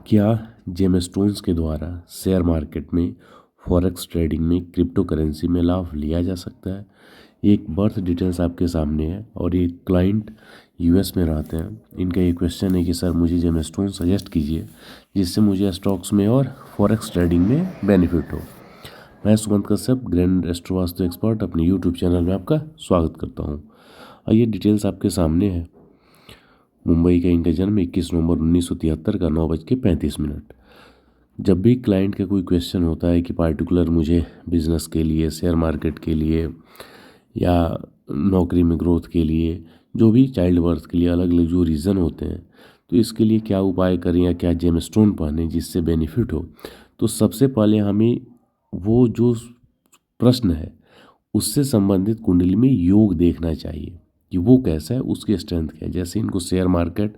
क्या जेमस्टोन्स के द्वारा शेयर मार्केट में फॉरेक्स ट्रेडिंग में क्रिप्टो करेंसी में लाभ लिया जा सकता है? एक बर्थ डिटेल्स आपके सामने है और ये क्लाइंट यूएस में रहते हैं। इनका ये क्वेश्चन है कि सर मुझे जेमस्टोन सजेस्ट कीजिए जिससे मुझे स्टॉक्स में और फॉरेक्स ट्रेडिंग में बेनिफिट हो। मैं Sumant Kashyap grand astro vastu expert अपने यूट्यूब चैनल में आपका स्वागत करता हूँ। और ये डिटेल्स आपके सामने है। मुंबई का इनका जन्म 21 नवंबर 1973 का 9:35। जब भी क्लाइंट का कोई क्वेश्चन होता है कि पार्टिकुलर मुझे बिजनेस के लिए, शेयर मार्केट के लिए या नौकरी में ग्रोथ के लिए, जो भी चाइल्ड बर्थ के लिए अलग अलग जो रीज़न होते हैं, तो इसके लिए क्या उपाय करें या क्या जेमस्टोन पहने जिससे बेनिफिट हो, तो सबसे पहले हमें वो जो प्रश्न है उससे संबंधित कुंडली में योग देखना चाहिए कि वो कैसा है, उसकी स्ट्रेंथ क्या है। जैसे इनको share market,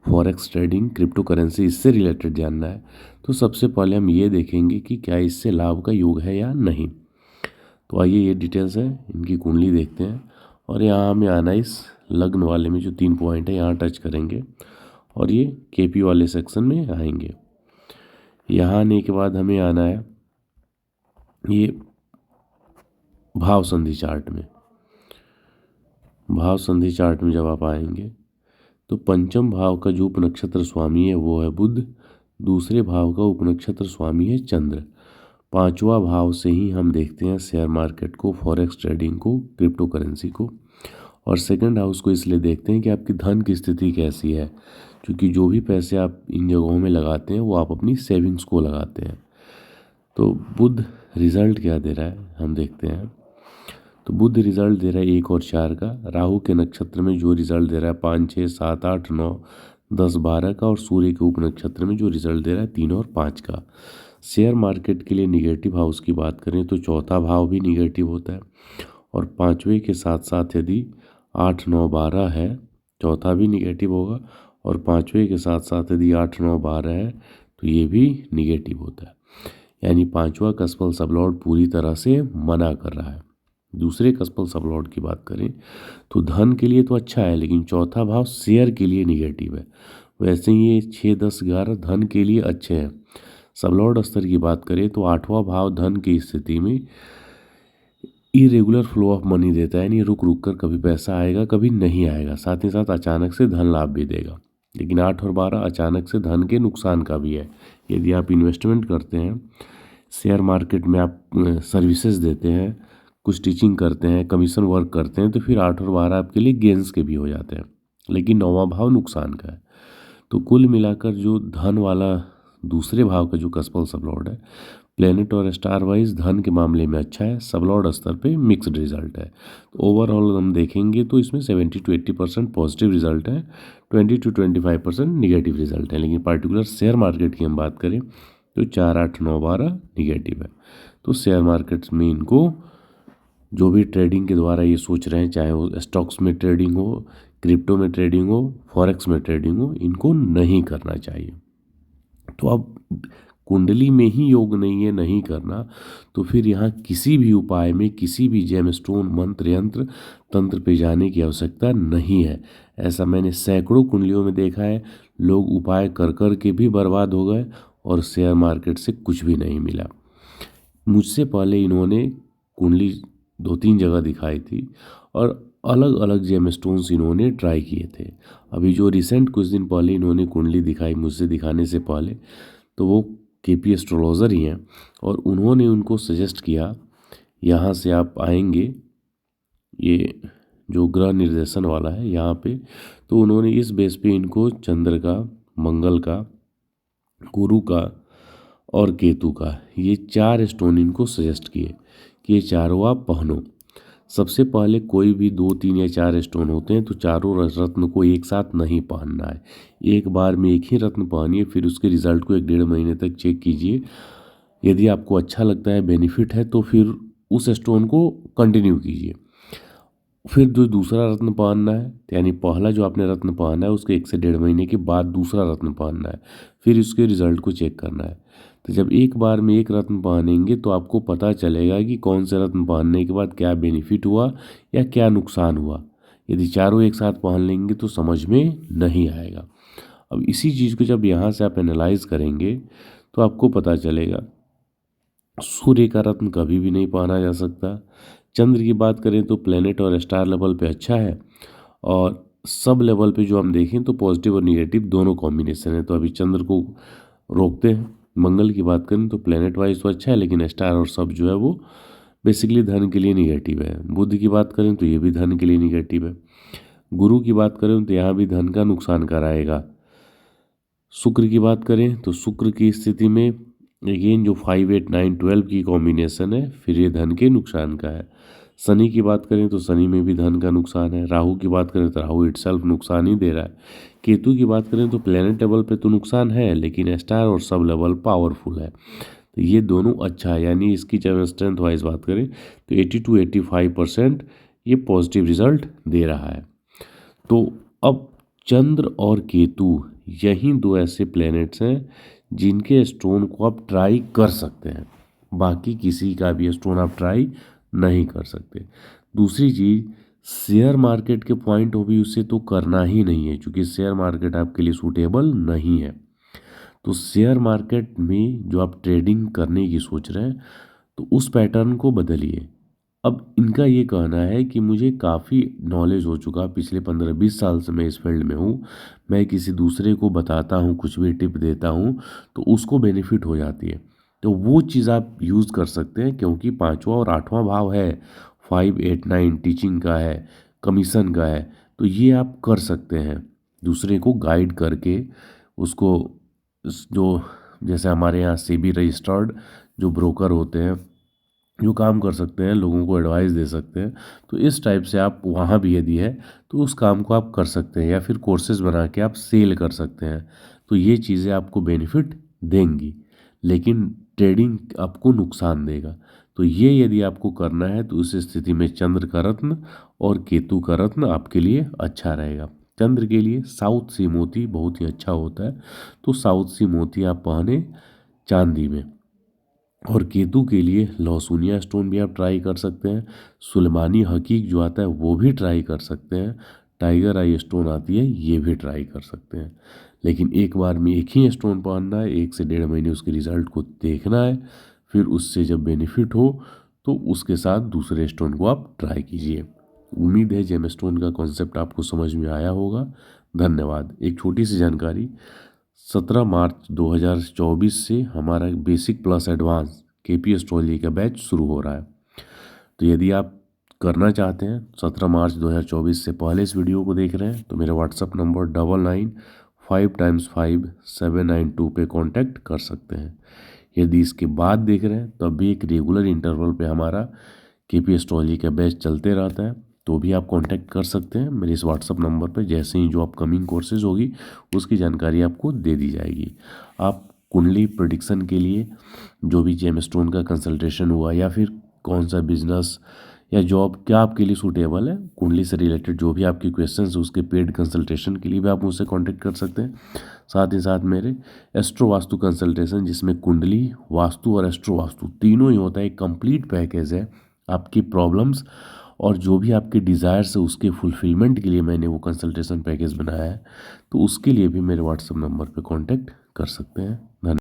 forex trading, crypto currency इससे रिलेटेड जानना है, तो सबसे पहले हम ये देखेंगे कि क्या इससे लाभ का योग है या नहीं। तो आइए ये डिटेल्स है, इनकी कुंडली देखते हैं और यहाँ हमें आना इस लग्न वाले में जो 3 पॉइंट है यहाँ टच करेंगे और ये केपी वाले सेक्शन में आएंगे। यहाँ आने के बाद हमें आना है ये भाव संधि चार्ट में। भाव संधि चार्ट में जब आप आएंगे तो पंचम भाव का जो उपनक्षत्र स्वामी है वो है बुध, दूसरे भाव का उपनक्षत्र स्वामी है चंद्र। पांचवा भाव से ही हम देखते हैं शेयर मार्केट को, फॉरेक्स ट्रेडिंग को, क्रिप्टो करेंसी को। और सेकंड हाउस को इसलिए देखते हैं कि आपकी धन की स्थिति कैसी है, क्योंकि जो भी पैसे आप इन जगहों में लगाते हैं वो आप अपनी सेविंग्स को लगाते हैं। तो बुध रिजल्ट क्या दे रहा है हम देखते हैं। तो बुध रिजल्ट दे रहा है 1 और 4 का, राहु के नक्षत्र में जो रिजल्ट दे रहा है 5, 6, 7, 8, 9, 10, 12 का, और सूर्य के उपनक्षत्र में जो रिजल्ट दे रहा है 3 और 5 का। शेयर मार्केट के लिए निगेटिव हाउस की बात करें तो चौथा भाव भी निगेटिव होता है, और पांचवें के साथ साथ यदि 8, 9, 12 है, चौथा भी निगेटिव होगा, और पांचवें के साथ साथ यदि 8, 9, 12 है तो ये भी निगेटिव होता है। यानी पांचवा कस्पल सबलॉर्ड पूरी तरह से मना कर रहा है। दूसरे कस्पल सबलॉर्ड की बात करें तो धन के लिए तो अच्छा है, लेकिन चौथा भाव शेयर के लिए निगेटिव है। वैसे ही ये 6, 10, 11 धन के लिए अच्छे हैं। सबलॉर्ड स्तर की बात करें तो आठवां भाव धन की स्थिति में इरेगुलर फ्लो ऑफ मनी देता है, यानी रुक रुक कर कभी पैसा आएगा कभी नहीं आएगा, साथ ही साथ अचानक से धन लाभ भी देगा। लेकिन 8 और 12 अचानक से धन के नुकसान का भी है। यदि आप इन्वेस्टमेंट करते हैं, शेयर मार्केट में आप सर्विसेज देते हैं, कुछ टीचिंग करते हैं, कमीशन वर्क करते हैं, तो फिर 8 और 12 आपके लिए गेंस के भी हो जाते हैं, लेकिन 9वां भाव नुकसान का है। तो कुल मिलाकर जो धन वाला दूसरे भाव का जो कस्पल सबलॉर्ड है, प्लेनेट और स्टार वाइज धन के मामले में अच्छा है, सबलॉर्ड स्तर पे मिक्स्ड रिजल्ट है। तो ओवरऑल हम देखेंगे तो इसमें 70 to 80% पॉजिटिव रिजल्ट है, 20 to 25% निगेटिव रिजल्ट है। लेकिन पार्टिकुलर शेयर मार्केट की हम बात करें तो 4, 8, 9, 12 निगेटिव है। तो शेयर मार्केट में इनको जो भी ट्रेडिंग के द्वारा ये सोच रहे हैं, चाहे वो स्टॉक्स में ट्रेडिंग हो, क्रिप्टो में ट्रेडिंग हो, फॉरेक्स में ट्रेडिंग हो, इनको नहीं करना चाहिए। तो अब कुंडली में ही योग नहीं है, नहीं करना, तो फिर यहाँ किसी भी उपाय में, किसी भी जेमस्टोन, मंत्र, यंत्र, तंत्र पे जाने की आवश्यकता नहीं है। ऐसा मैंने सैकड़ों कुंडलियों में देखा है। लोग उपाय कर कर के भी बर्बाद हो गए और शेयर मार्केट से कुछ भी नहीं मिला। मुझसे पहले इन्होंने कुंडली 2-3 जगह दिखाई थी और अलग अलग जेमस्टोन्स इन्होंने ट्राई किए थे। अभी जो रिसेंट कुछ दिन पहले इन्होंने कुंडली दिखाई मुझसे दिखाने से पहले, तो वो केपी एस्ट्रोलॉजर ही हैं और उन्होंने उनको सजेस्ट किया, यहाँ से आप आएंगे, ये जो ग्रह निर्देशन वाला है यहाँ पे, तो उन्होंने इस बेस पे इनको चंद्र का, मंगल का, गुरु का और केतु का, ये 4 स्टोन इनको सजेस्ट किए कि ये चारों आप पहनो। सबसे पहले कोई भी 2, 3 या 4 स्टोन होते हैं तो चारों रत्न को एक साथ नहीं पहनना है। एक बार में एक ही रत्न पहनिए, फिर उसके रिजल्ट को 1-1.5 महीने तक चेक कीजिए। यदि आपको अच्छा लगता है, बेनिफिट है, तो फिर उस स्टोन को कंटिन्यू कीजिए। फिर जो दूसरा रत्न पहनना है, यानी पहला जो आपने रत्न पहना है उसके 1 से 1.5 महीने के बाद दूसरा रत्न पहनना है, फिर उसके रिजल्ट को चेक करना है। तो जब एक बार में एक रत्न पहनेंगे तो आपको पता चलेगा कि कौन से रत्न पहनने के बाद क्या बेनिफिट हुआ या क्या नुकसान हुआ। यदि चारों एक साथ पहन लेंगे तो समझ में नहीं आएगा। अब इसी चीज़ को जब यहाँ से आप एनालाइज करेंगे तो आपको पता चलेगा सूर्य का रत्न कभी भी नहीं पहना जा सकता। चंद्र की बात करें तो प्लेनेट और स्टार लेवल पे अच्छा है, और सब लेवल पे जो हम देखें तो पॉजिटिव और निगेटिव दोनों कॉम्बिनेशन है, तो अभी चंद्र को रोकते हैं। मंगल की बात करें तो प्लेनेट वाइज तो अच्छा है, लेकिन स्टार और सब जो है वो बेसिकली धन के लिए निगेटिव है। बुध की बात करें तो ये भी धन के लिए निगेटिव है। गुरु की बात करें तो यहाँ भी धन का नुकसान कराएगा। शुक्र की बात करें तो शुक्र की स्थिति में अगेन जो 5, 8, 9, 12 की कॉम्बिनेशन है, फिर ये धन के नुकसान का है। शनि की बात करें तो शनि में भी धन का नुकसान है। राहु की बात करें तो राहु इटसेल्फ नुकसान ही दे रहा है। केतु की बात करें तो प्लेनेट लेवल पे तो नुकसान है, लेकिन स्टार और सब लेवल पावरफुल है, तो ये दोनों अच्छा है। यानी इसकी जब स्ट्रेंथ वाइज बात करें तो 80 to 85% ये पॉजिटिव रिजल्ट दे रहा है। तो अब चंद्र और केतु यही दो ऐसे प्लैनेट्स हैं जिनके स्टोन को आप ट्राई कर सकते हैं, बाकी किसी का भी स्टोन आप ट्राई नहीं कर सकते। दूसरी चीज़, शेयर मार्केट के पॉइंट ऑफ व्यू से तो करना ही नहीं है, क्योंकि शेयर मार्केट आपके लिए सूटेबल नहीं है। तो शेयर मार्केट में जो आप ट्रेडिंग करने की सोच रहे हैं तो उस पैटर्न को बदलिए। अब इनका ये कहना है कि मुझे काफ़ी नॉलेज हो चुका, पिछले 15-20 साल से मैं इस फील्ड में हूँ, मैं किसी दूसरे को बताता हूँ, कुछ भी टिप देता हूँ तो उसको बेनिफिट हो जाती है। तो वो चीज़ आप यूज़ कर सकते हैं, क्योंकि 5वां और 8वां भाव है, 5, 8, 9 टीचिंग का है, कमीशन का है, तो ये आप कर सकते हैं दूसरे को गाइड करके। उसको जो जैसे हमारे यहाँ सेबी रजिस्टर्ड जो ब्रोकर होते हैं जो काम कर सकते हैं, लोगों को एडवाइस दे सकते हैं, तो इस टाइप से आप वहाँ भी यदि है तो उस काम को आप कर सकते हैं, या फिर कोर्सेज बना के आप सेल कर सकते हैं। तो ये चीज़ें आपको बेनिफिट देंगी, लेकिन ट्रेडिंग आपको नुकसान देगा। तो ये यदि आपको करना है तो उस स्थिति में चंद्र का रत्न और केतु का रत्न आपके लिए अच्छा रहेगा। चंद्र के लिए साउथ सी मोती बहुत ही अच्छा होता है, तो साउथ सी मोती आप पहने चांदी में। और केतु के लिए लहसुनिया स्टोन भी आप ट्राई कर सकते हैं। सुलेमानी हकीक जो आता है वो भी ट्राई कर सकते हैं। टाइगर आई स्टोन आती है, ये भी ट्राई कर सकते हैं। लेकिन एक बार में एक ही स्टोन पहनना है, 1 से 1.5 महीने उसके रिजल्ट को देखना है, फिर उससे जब बेनिफिट हो तो उसके साथ दूसरे स्टोन को आप ट्राई कीजिए। उम्मीद है जेम स्टोन का कॉन्सेप्ट आपको समझ में आया होगा। धन्यवाद। एक छोटी सी जानकारी, 17 मार्च 2024 से हमारा basic plus advance KP astrology का बैच शुरू हो रहा है। तो यदि आप करना चाहते हैं 17 मार्च 2024 से पहले इस वीडियो को देख रहे हैं तो मेरा व्हाट्सअप नंबर 99555792 पे कांटेक्ट कर सकते हैं। यदि इसके बाद देख रहे हैं तब भी एक रेगुलर इंटरवल पे हमारा केपी एस्ट्रोलॉजी का बैच चलते रहता है, तो भी आप कांटेक्ट कर सकते हैं मेरे इस व्हाट्सअप नंबर पर। जैसे ही जो अपकमिंग कोर्सेज होगी उसकी जानकारी आपको दे दी जाएगी। आप कुंडली प्रेडिक्शन के लिए जो भी जेम स्टोन का कंसल्टेशन हुआ, या फिर कौन सा बिजनेस या जॉब क्या आपके लिए सूटेबल है, कुंडली से रिलेटेड जो भी आपके क्वेश्चंस है उसके पेड कंसल्टेशन के लिए भी आप मुझसे कांटेक्ट कर सकते हैं। साथ ही साथ मेरे एस्ट्रो वास्तु कंसल्टेशन, जिसमें कुंडली वास्तु और एस्ट्रो वास्तु तीनों ही होता है, एक कंप्लीट पैकेज है। आपकी प्रॉब्लम्स और जो भी आपके डिज़ायर्स है उसके फुलफिलमेंट के लिए मैंने वो कंसल्टेशन पैकेज बनाया है, तो उसके लिए भी मेरे व्हाट्सएप नंबर पर कॉन्टैक्ट कर सकते हैं। धन्यवाद।